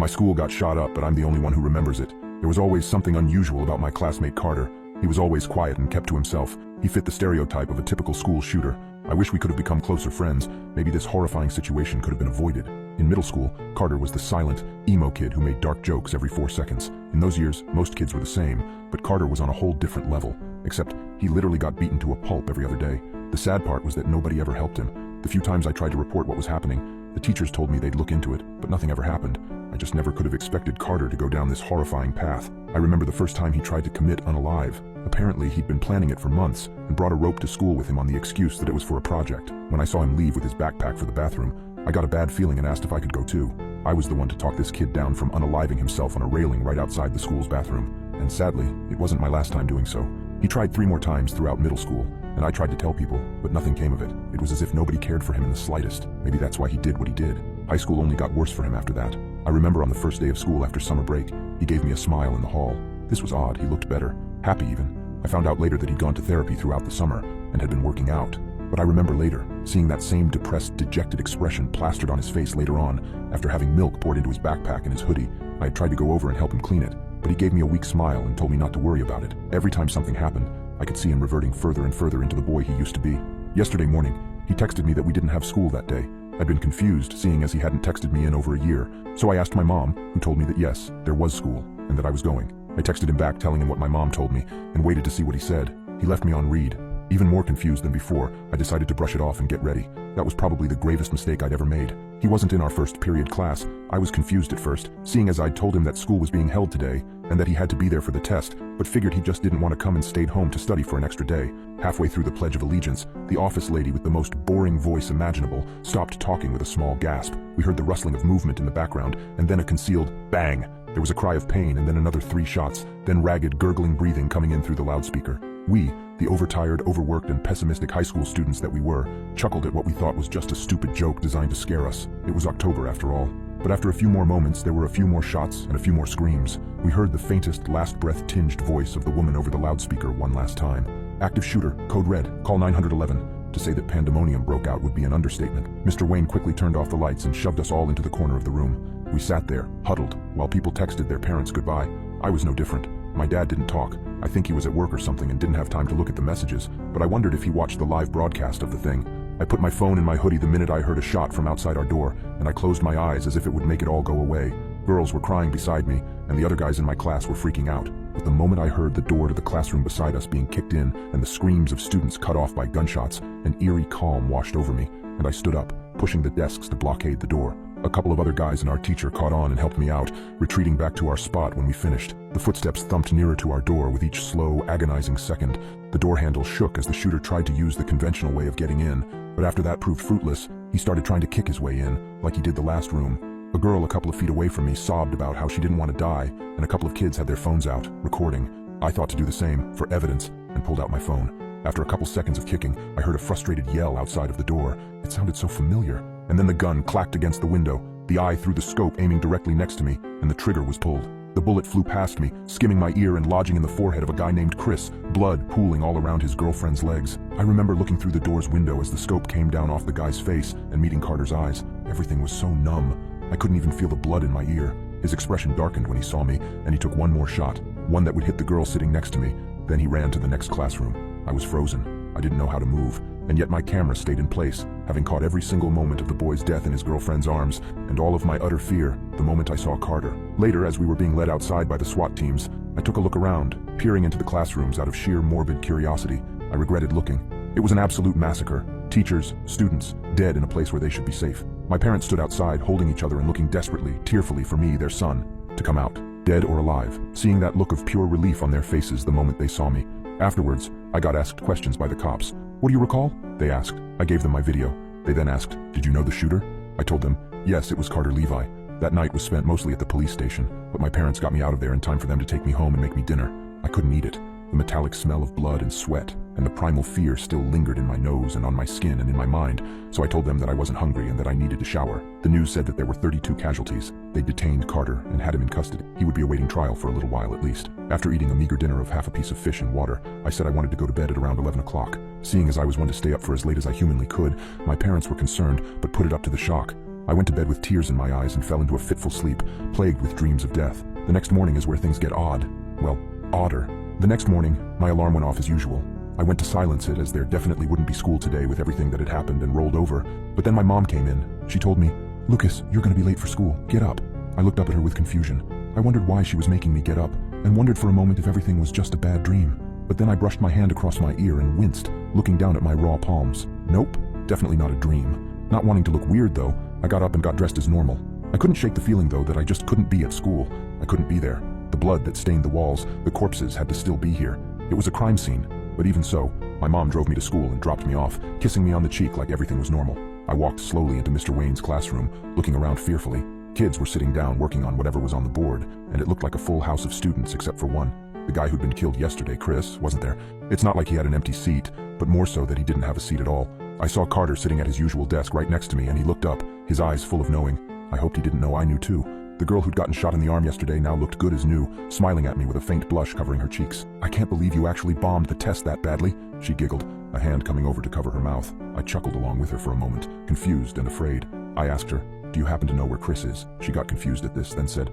My school got shot up, but I'm the only one who remembers it. There was always something unusual about my classmate Carter. He was always quiet and kept to himself. He fit the stereotype of a typical school shooter. I wish we could have become closer friends. Maybe this horrifying situation could have been avoided. In middle school, Carter was the silent, emo kid who made dark jokes every 4 seconds. In those years, most kids were the same, but Carter was on a whole different level. Except, he literally got beaten to a pulp every other day. The sad part was that nobody ever helped him. The few times I tried to report what was happening, the teachers told me they'd look into it, but nothing ever happened. I just never could have expected Carter to go down this horrifying path. I remember the first time he tried to commit unalive. Apparently, he'd been planning it for months and brought a rope to school with him on the excuse that it was for a project. When I saw him leave with his backpack for the bathroom, I got a bad feeling and asked if I could go too. I was the one to talk this kid down from unaliving himself on a railing right outside the school's bathroom. And sadly, it wasn't my last time doing so. He tried 3 more times throughout middle school, and I tried to tell people, but nothing came of it. It was as if nobody cared for him in the slightest. Maybe that's why he did what he did. High school only got worse for him after that. I remember on the first day of school after summer break, he gave me a smile in the hall. This was odd, he looked better, happy even. I found out later that he'd gone to therapy throughout the summer and had been working out. But I remember later, seeing that same depressed, dejected expression plastered on his face later on, after having milk poured into his backpack and his hoodie. I had tried to go over and help him clean it, but he gave me a weak smile and told me not to worry about it. Every time something happened, I could see him reverting further and further into the boy he used to be. Yesterday morning, he texted me that we didn't have school that day. I'd been confused, seeing as he hadn't texted me in over a year, so I asked my mom, who told me that yes, there was school, and that I was going. I texted him back telling him what my mom told me, and waited to see what he said. He left me on read. Even more confused than before, I decided to brush it off and get ready. That was probably the gravest mistake I'd ever made. He wasn't in our first period class. I was confused at first, seeing as I'd told him that school was being held today, and that he had to be there for the test, but figured he just didn't want to come and stayed home to study for an extra day. Halfway through the Pledge of Allegiance, the office lady with the most boring voice imaginable stopped talking with a small gasp. We heard the rustling of movement in the background, and then a concealed bang. There was a cry of pain, and then another 3 shots, then ragged, gurgling breathing coming in through the loudspeaker. We, the overtired, overworked, and pessimistic high school students that we were, chuckled at what we thought was just a stupid joke designed to scare us. It was October after all. But after a few more moments, there were a few more shots and a few more screams. We heard the faintest, last-breath-tinged voice of the woman over the loudspeaker one last time. Active shooter, code red, call 911. To say that pandemonium broke out would be an understatement. Mr. Wayne quickly turned off the lights and shoved us all into the corner of the room. We sat there, huddled, while people texted their parents goodbye. I was no different. My dad didn't talk. I think he was at work or something and didn't have time to look at the messages, but I wondered if he watched the live broadcast of the thing. I put my phone in my hoodie the minute I heard a shot from outside our door, and I closed my eyes as if it would make it all go away. Girls were crying beside me, and the other guys in my class were freaking out. But the moment I heard the door to the classroom beside us being kicked in and the screams of students cut off by gunshots, an eerie calm washed over me, and I stood up, pushing the desks to blockade the door. A couple of other guys and our teacher caught on and helped me out, retreating back to our spot when we finished. The footsteps thumped nearer to our door with each slow, agonizing second. The door handle shook as the shooter tried to use the conventional way of getting in, but after that proved fruitless, he started trying to kick his way in, like he did the last room. A girl a couple of feet away from me sobbed about how she didn't want to die, and a couple of kids had their phones out, recording. I thought to do the same, for evidence, and pulled out my phone. After a couple seconds of kicking, I heard a frustrated yell outside of the door. It sounded so familiar. And then the gun clacked against the window, the eye through the scope aiming directly next to me, and the trigger was pulled. The bullet flew past me, skimming my ear and lodging in the forehead of a guy named Chris, blood pooling all around his girlfriend's legs. I remember looking through the door's window as the scope came down off the guy's face and meeting Carter's eyes. Everything was so numb. I couldn't even feel the blood in my ear. His expression darkened when he saw me, and he took one more shot, one that would hit the girl sitting next to me. Then he ran to the next classroom. I was frozen. I didn't know how to move, and yet my camera stayed in place, having caught every single moment of the boy's death in his girlfriend's arms, and all of my utter fear the moment I saw Carter. Later, as we were being led outside by the SWAT teams, I took a look around, peering into the classrooms out of sheer morbid curiosity. I regretted looking. It was an absolute massacre. Teachers, students, dead in a place where they should be safe. My parents stood outside, holding each other and looking desperately, tearfully for me, their son, to come out, dead or alive, seeing that look of pure relief on their faces the moment they saw me. Afterwards, I got asked questions by the cops. "What do you recall?" they asked. I gave them my video. They then asked, "Did you know the shooter?" I told them, yes, it was Carter Levi. That night was spent mostly at the police station, but my parents got me out of there in time for them to take me home and make me dinner. I couldn't eat it. The metallic smell of blood and sweat, and the primal fear still lingered in my nose and on my skin and in my mind, so I told them that I wasn't hungry and that I needed to shower. The news said that there were 32 casualties. They detained Carter and had him in custody. He would be awaiting trial for a little while at least. After eating a meager dinner of half a piece of fish and water, I said I wanted to go to bed at around 11 o'clock. Seeing as I was one to stay up for as late as I humanly could, my parents were concerned, but put it up to the shock. I went to bed with tears in my eyes and fell into a fitful sleep, plagued with dreams of death. The next morning is where things get odd. Well, odder. The next morning, my alarm went off as usual. I went to silence it as there definitely wouldn't be school today with everything that had happened and rolled over. But then my mom came in. She told me, "Lucas, you're going to be late for school. Get up." I looked up at her with confusion. I wondered why she was making me get up, and wondered for a moment if everything was just a bad dream. But then I brushed my hand across my ear and winced, looking down at my raw palms. Nope, definitely not a dream. Not wanting to look weird though, I got up and got dressed as normal. I couldn't shake the feeling though that I just couldn't be at school. I couldn't be there. The blood that stained the walls, the corpses had to still be here. It was a crime scene. But even so, my mom drove me to school and dropped me off, kissing me on the cheek like everything was normal. I walked slowly into Mr. Wayne's classroom, looking around fearfully. Kids were sitting down working on whatever was on the board, and it looked like a full house of students except for one. The guy who'd been killed yesterday, Chris, wasn't there. It's not like he had an empty seat, but more so that he didn't have a seat at all. I saw Carter sitting at his usual desk right next to me, and he looked up, his eyes full of knowing. I hoped he didn't know I knew too. The girl who'd gotten shot in the arm yesterday now looked good as new, smiling at me with a faint blush covering her cheeks. "I can't believe you actually bombed the test that badly," she giggled, a hand coming over to cover her mouth. I chuckled along with her for a moment, confused and afraid. I asked her, "Do you happen to know where Chris is?" She got confused at this, then said,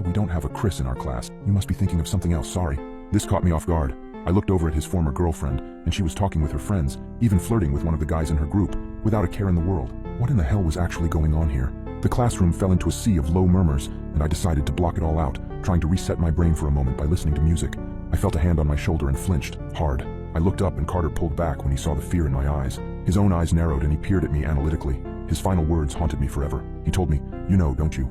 We don't have a Chris in our class. You must be thinking of something else, sorry." This caught me off guard. I looked over at his former girlfriend, and she was talking with her friends, even flirting with one of the guys in her group, without a care in the world. What in the hell was actually going on here? The classroom fell into a sea of low murmurs, and I decided to block it all out, trying to reset my brain for a moment by listening to music. I felt a hand on my shoulder and flinched, hard. I looked up and Carter pulled back when he saw the fear in my eyes. His own eyes narrowed and he peered at me analytically. His final words haunted me forever. He told me, "You know, don't you?